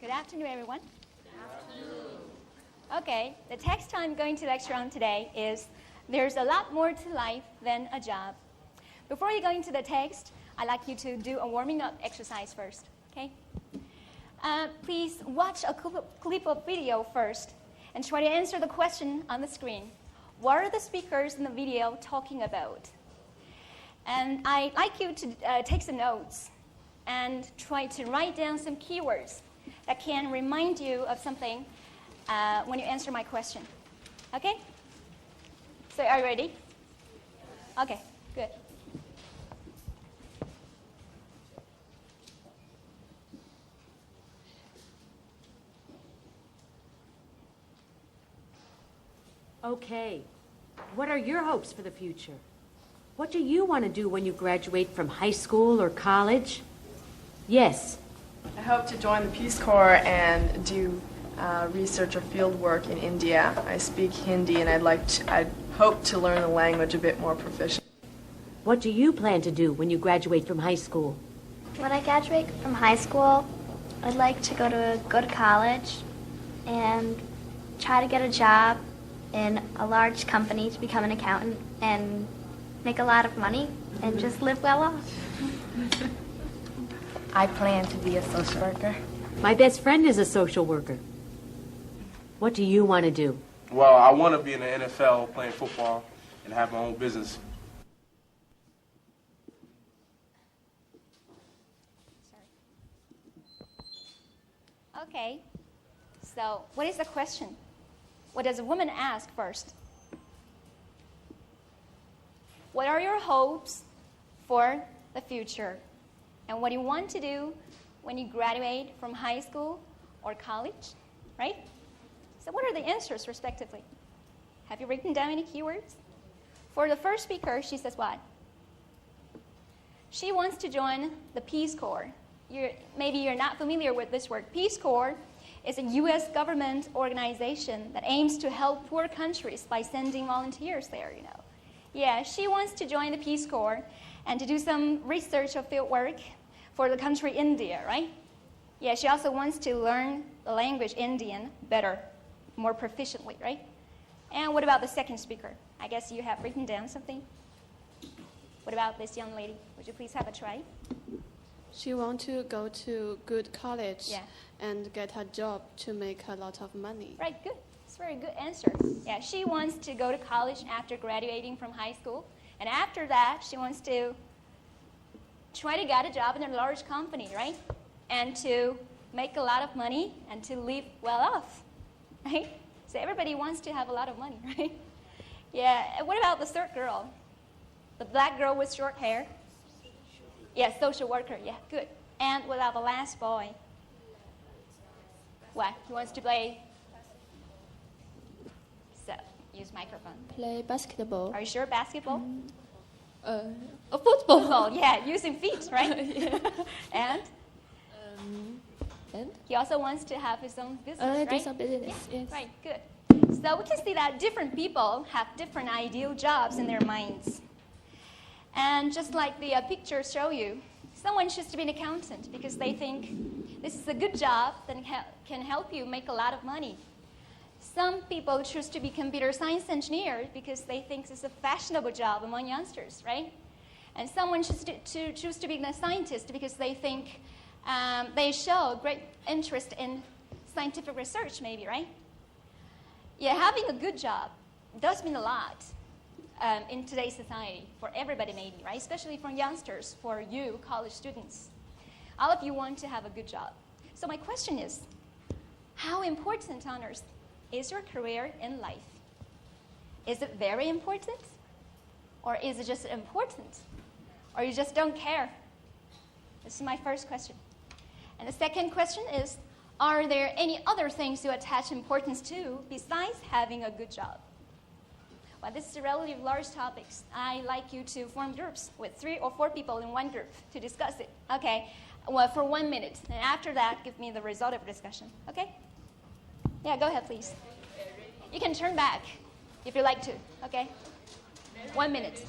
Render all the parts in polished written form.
Good afternoon, everyone. Okay, the text I'm going to lecture on today is there's a lot more to life than a job. Before you go into the text, I'd like you to do a warming up exercise first, okay? Please watch a clip of video first and try to answer the question on the screen. What are the speakers in the video talking about? And I'd like you to take some notes and try to write down some keywords that can remind you of something when you answer my question. Okay? So are you ready? Okay, good. Okay, what are your hopes for the future? What do you want to do when you graduate from high school or college? Yes. I hope to join the Peace Corps and do research or field work in India. I speak Hindi and I'd hope to learn the language a bit more proficient. What do you plan to do when you graduate from high school? When I graduate from high school, I'd like to go to college and try to get a job in a large company to become an accountant and make a lot of money and just live well off. I plan to be a social worker. My best friend is a social worker. What do you want to do? Well, I want to be in the NFL playing football and have my own business. Okay, so what is the question? What does a woman ask first? What are your hopes for the future? And what do you want to do when you graduate from high school or college, right? So what are the answers, respectively? Have you written down any keywords? For the first speaker, she says what? She wants to join the Peace Corps. Maybe you're not familiar with this word. Peace Corps is a U.S. government organization that aims to help poor countries by sending volunteers there, you know. Yeah, she wants to join the Peace Corps and to do some research or field work for the country India, right? Yeah, she also wants to learn the language Indian better, more proficiently, right? And what about the second speaker? I guess you have written down something. What about this young lady? Would you please have a try? She wants to go to good college Yeah. and get a job to make a lot of money. Right, good. It's a very good answer. Yeah, she wants to go to college after graduating from high school. And after that, she wants to try to get a job in a large company, right? And to make a lot of money and to live well off, right? So everybody wants to have a lot of money, right? Yeah, and what about the third girl? The black girl with short hair? Yeah, social worker, yeah, good. And what about the last boy? What? He wants to play? So, use microphone. Play basketball. Are you sure basketball? Football. Football, yeah, using feet, right? Yeah. And And he also wants to have his own business, do right? some business. Yeah, Yes. right, good. So we can see that different people have different ideal jobs in their minds. And just like the pictures show you, someone chooses to be an accountant because they think this is a good job that can help you make a lot of money. Some people choose to be computer science engineer because they think this is a fashionable job among youngsters, right? And someone choose to be a scientist because they think they show great interest in scientific research, maybe, right? Yeah, having a good job does mean a lot in today's society, for everybody maybe, right? Especially for youngsters, for you, college students. All of you want to have a good job. So my question is, how important on earth is your career in life? Is it very important? Or is it just important? Or you just don't care? This is my first question. And the second question is, are there any other things you attach importance to besides having a good job? Well, this is a relatively large topic. I'd like you to form groups with 3 or 4 people in one group to discuss it. Okay, well, for 1 minute. And after that, give me the result of the discussion. Okay? Yeah, go ahead, please. You can turn back if you like to. Okay? 1 minute.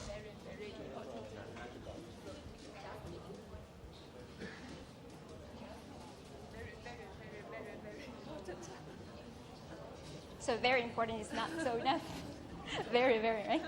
So very important is not so enough. Very, very, right?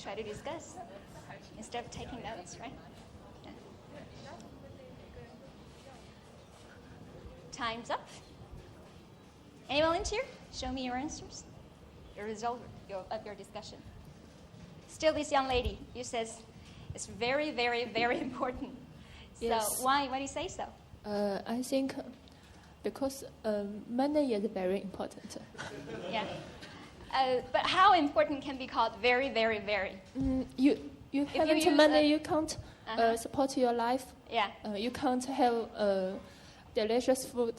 Try to discuss instead of taking notes, right? Yeah. Time's up. Any volunteer? Show me your answers, your result of your discussion. Still, this young lady, you says it's very, very, very important. Yes. So why do you say so? I think because money is very important. Yeah. But how important can be called very, very, very? You haven't use money, you can't Uh-huh. support your life. Yeah. You can't have delicious food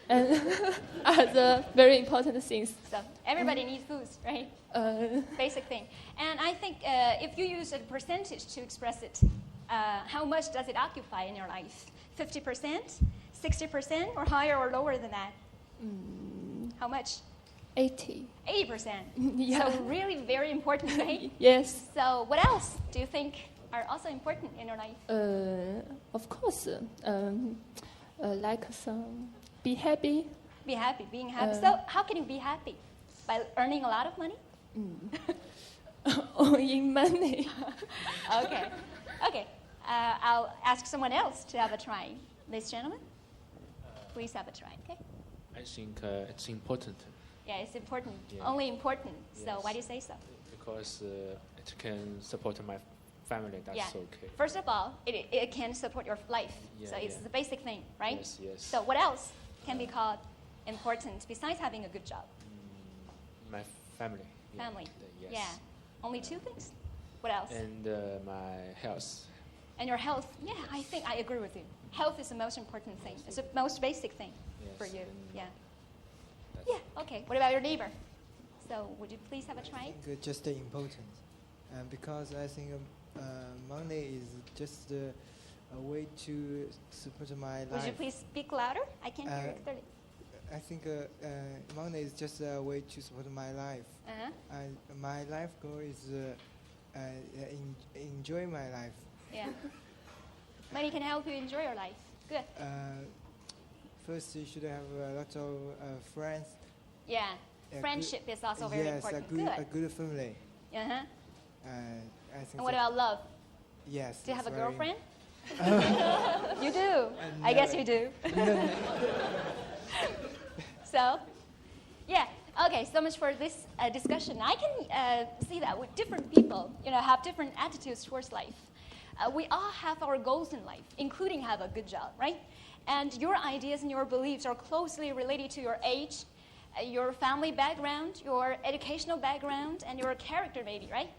and other very important things. So everybody needs food, right? Basic thing. And I think if you use a percentage to express it, how much does it occupy in your life? 50%, 60%, or higher or lower than that? How much? 80. 80%. Yeah. So really very important, right? Yes. So what else do you think are also important in your life? Of course, like some be happy. Be happy, being happy. So how can you be happy? By earning a lot of money? Owing money. Okay. Okay. I'll ask someone else to have a try. This gentleman, please have a try, okay? I think it's important Yeah, it's important. Yeah. Only important. So Yes. why do you say so? because it can support my family. That's Yeah. okay. First of all, it can support your life. Yeah, So it's yeah. the basic thing, right? Yes, yes. So what else can be called important besides having a good job? My family. Yeah. Family. Yes. Yeah. Only two things. What else? And my health. And your health. Yeah, I think I agree with you. Health is the most important thing. It's the most basic thing Yes, for you. and Yeah. that's Yeah. Okay. What about your neighbor? So would you please have a try? Just important, because I think money is just a way to support my life. Would you please speak louder? I can't hear you clearly. I think money is just a way to support my life. Uh-huh. My life goal is enjoy my life. Yeah. Money can help you enjoy your life. Good. First, you should have a lot of friends. Yeah. a Friendship good- is also very yes, important. a good family. Uh-huh. I think. And what that- about love? Yes. Do you have a it's very- girlfriend? You do. I guess you do. So, yeah. Okay. So much for this discussion. I can see that with different people, have different attitudes towards life. We all have our goals in life, including have a good job, right? And your ideas and your beliefs are closely related to your age, your family background, your educational background, and your character, maybe, right?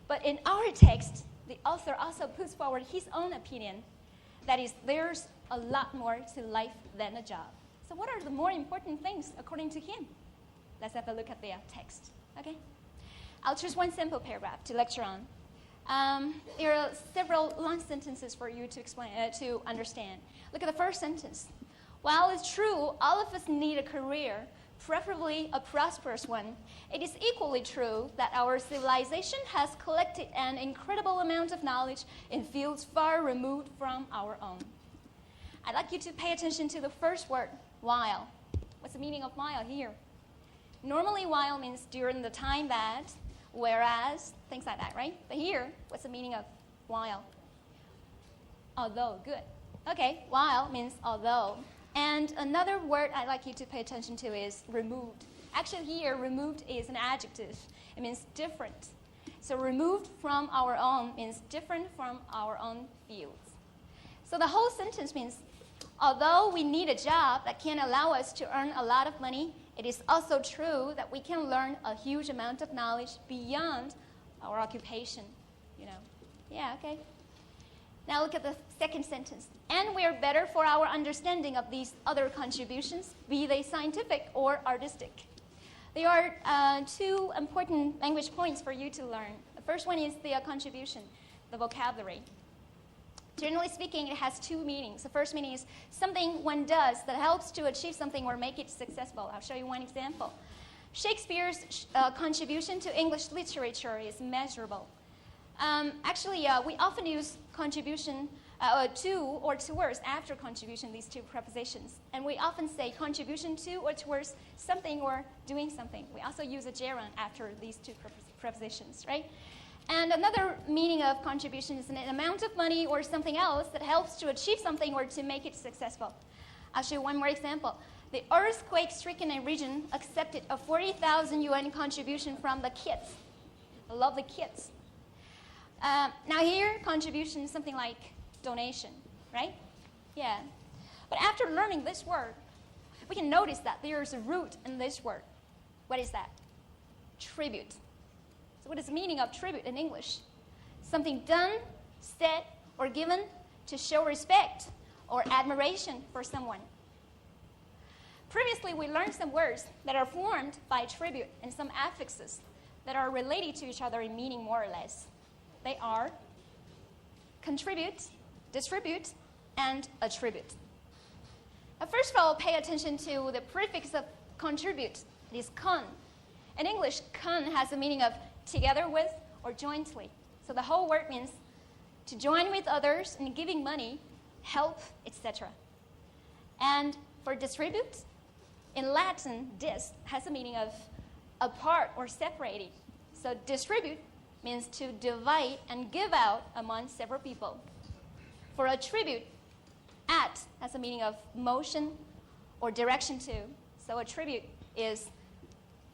But in our text, the author also puts forward his own opinion. That is, there's a lot more to life than a job. So what are the more important things according to him? Let's have a look at the text, okay? I'll choose one simple paragraph to lecture on. There are several long sentences for you to explain, to understand. Look at the first sentence. While it's true, all of us need a career, preferably a prosperous one, it is equally true that our civilization has collected an incredible amount of knowledge in fields far removed from our own. I'd like you to pay attention to the first word, while. What's the meaning of while here? Normally, while means during the time that, whereas, things like that, right? But here, what's the meaning of while? Although, good. Okay, while means although. And another word I'd like you to pay attention to is removed. Actually here, removed is an adjective. It means different. So removed from our own means different from our own fields. So the whole sentence means, although we need a job that can allow us to earn a lot of money, it is also true that we can learn a huge amount of knowledge beyond our occupation, Yeah, okay. Now look at the second sentence. And we are better for our understanding of these other contributions, be they scientific or artistic. There are two important language points for you to learn. The first one is the contribution, the vocabulary. Generally speaking, it has two meanings. The first meaning is something one does that helps to achieve something or make it successful. I'll show you one example. Shakespeare's contribution to English literature is measurable. Actually, we often use contribution to or towards after contribution, these two prepositions. And we often say contribution to or towards something or doing something. We also use a gerund after these two prepositions, right? And another meaning of contribution is an amount of money or something else that helps to achieve something or to make it successful. I'll show you one more example. The earthquake-stricken region accepted a 40,000 yuan contribution from the kids. I love the kids. Now here, contribution is something like donation, right? Yeah. But after learning this word, we can notice that there's a root in this word. What is that? Tribute. So what is the meaning of tribute in English? Something done, said, or given to show respect or admiration for someone. Previously, we learned some words that are formed by tribute and some affixes that are related to each other in meaning more or less. They are contribute, distribute, and attribute. Now, first of all, pay attention to the prefix of contribute. It is con. In English, con has the meaning of together with or jointly. So the whole word means to join with others in giving money, help, etc. And for distribute, in Latin, dis has the meaning of apart or separating. So distribute means to divide and give out among several people. For attribute, at has the meaning of motion or direction to. So attribute is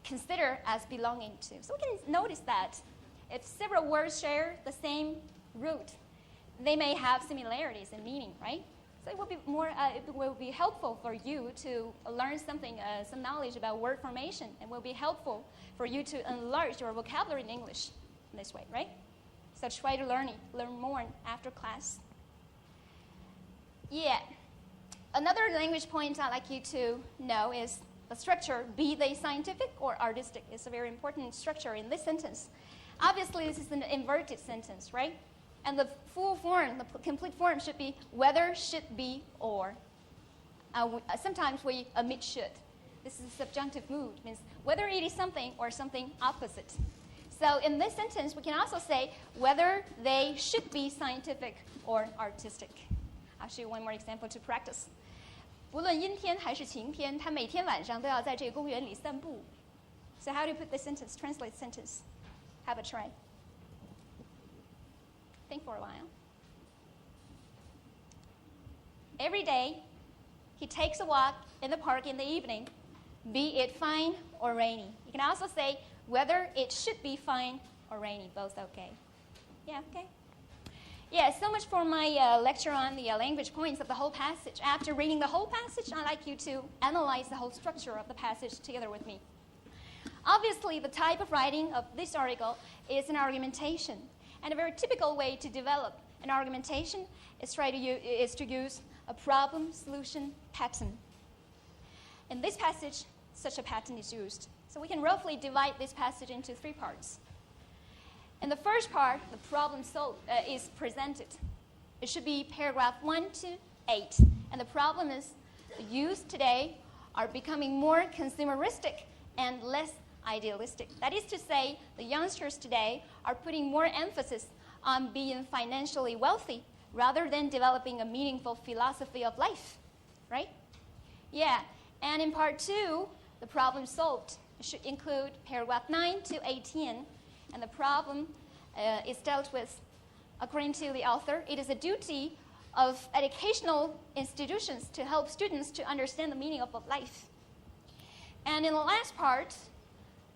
consider as belonging to. So we can notice that if several words share the same root, they may have similarities in meaning, right? So it will be helpful for you to learn something, some knowledge about word formation, and will be helpful for you to enlarge your vocabulary in English in this way, right? So try to learn more after class. Yeah. Another language point I'd like you to know is the structure, be they scientific or artistic, is a very important structure in this sentence. Obviously, this is an inverted sentence, right? And the full form, the complete form should be whether, should be, or. Sometimes we omit should. This is a subjunctive mood, means whether it is something or something opposite. So in this sentence, we can also say whether they should be scientific or artistic. I'll show you one more example to practice. 不论阴天还是晴天，他每天晚上都要在这个公园里散步。So how do you put this sentence? Translate the sentence. Have a try. Think for a while. Every day, he takes a walk in the park in the evening, be it fine or rainy. You can also say whether it should be fine or rainy, both okay. Yeah, okay. Yeah, so much for my lecture on the language points of the whole passage. After reading the whole passage, I'd like you to analyze the whole structure of the passage together with me. Obviously, the type of writing of this article is an argumentation. And a very typical way to develop an argumentation is to use a problem-solution pattern. In this passage, such a pattern is used. So we can roughly divide this passage into three parts. In the first part, the problem is presented. It should be paragraph 1 to 8. And the problem is the youth today are becoming more consumeristic and less idealistic. That is to say, the youngsters today are putting more emphasis on being financially wealthy rather than developing a meaningful philosophy of life, right? Yeah, and in part 2, the problem solved should include paragraph 9 to 18, and the problem is dealt with, according to the author, it is a duty of educational institutions to help students to understand the meaning of life. And in the last part,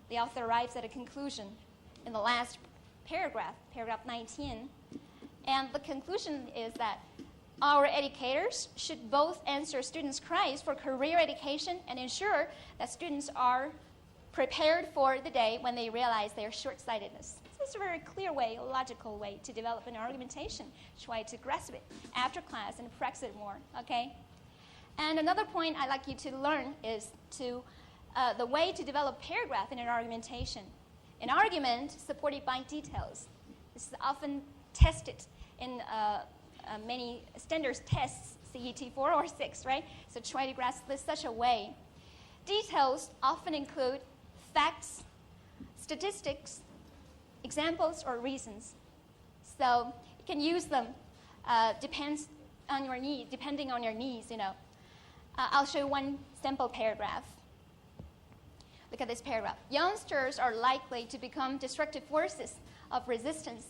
the author arrives at a conclusion in the last paragraph, paragraph 19. And the conclusion is that our educators should both answer students' cries for career education and ensure that students are prepared for the day when they realize their short-sightedness. This is a very clear way, a logical way to develop an argumentation. Try to grasp it after class and practice it more, okay? And another point I'd like you to learn is the way to develop paragraph in an argumentation. An argument supported by details. This is often tested in many standard tests, CET 4 or 6, right? So try to grasp this such a way. Details often include facts, statistics, examples, or reasons. So you can use them depending on your needs, you know. I'll show you one sample paragraph. Look at this paragraph. Youngsters are likely to become destructive forces of resistance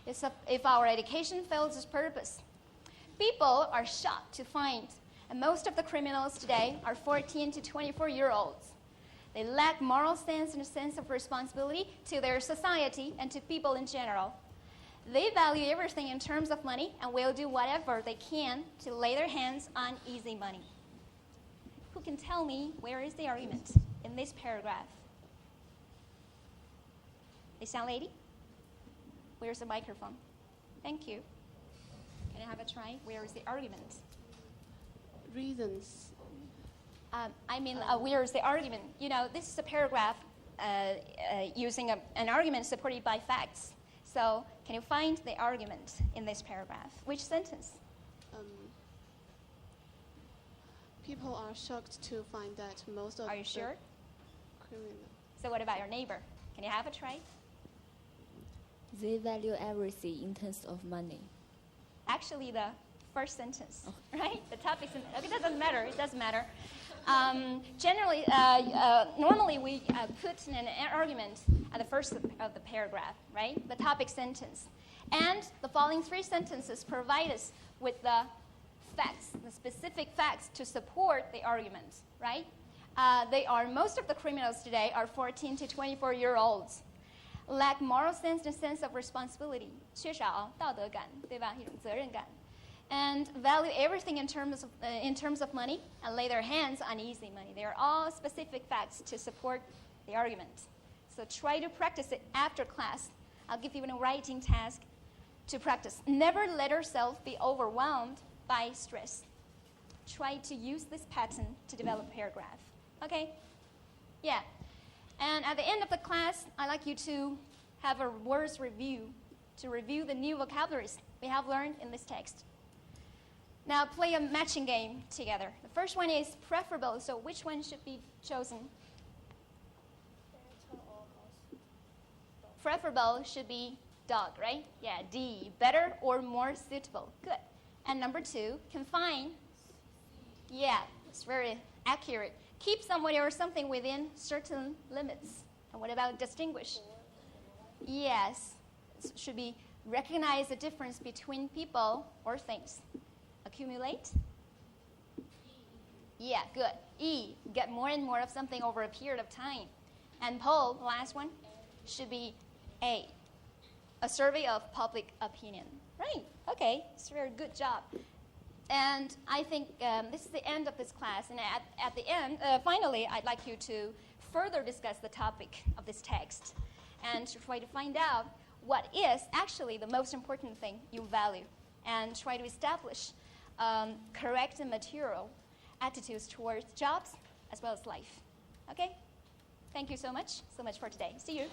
if our education fails its purpose. People are shocked to find, and most of the criminals today are 14 to 24-year-olds. They lack moral sense and a sense of responsibility to their society and to people in general. They value everything in terms of money and will do whatever they can to lay their hands on easy money. Who can tell me where is the argument in this paragraph? This young lady? Where's the microphone? Thank you. Can I have a try? Where is the argument? Reasons. Where is the argument? You know, this is a paragraph using an argument supported by facts. So, can you find the argument in this paragraph? Which sentence? People are shocked to find that most of Are you sure? criminals. So, what about your neighbor? Can you have a try? They value everything in terms of money. Actually, the first sentence, right? The topic. Okay, it doesn't matter. It doesn't matter. Generally, normally we put an argument at the first of the paragraph, right? The topic sentence. And the following three sentences provide us with the facts, the specific facts to support the argument, right? Most of the criminals today are 14 to 24-year-olds. Lack moral sense and sense of responsibility. 缺少道德感，对吧？一种责任感。And value everything in terms of money and lay their hands on easy money. They are all specific facts to support the argument. So try to practice it after class. I'll give you a writing task to practice. Never let yourself be overwhelmed by stress. Try to use this pattern to develop a paragraph. Okay? Yeah. And at the end of the class, I'd like you to have a words review, to review the new vocabularies we have learned in this text. Now play a matching game together. The first one is preferable, so which one should be chosen? Preferable should be dog, right? Yeah, D, better or more suitable. Good. And number 2, confine. Yeah, it's very accurate. Keep somebody or something within certain limits. And what about distinguish? Yes, it should be recognize the difference between people or things. Accumulate? Yeah, good. E, get more and more of something over a period of time. And poll, the last one, should be A, a survey of public opinion. Right, okay, it's a very good job. And I think this is the end of this class. And at the end, finally, I'd like you to further discuss the topic of this text and to try to find out what is actually the most important thing you value and try to establish correct and material attitudes towards jobs as well as life. Okay? Thank you so much for today. See you.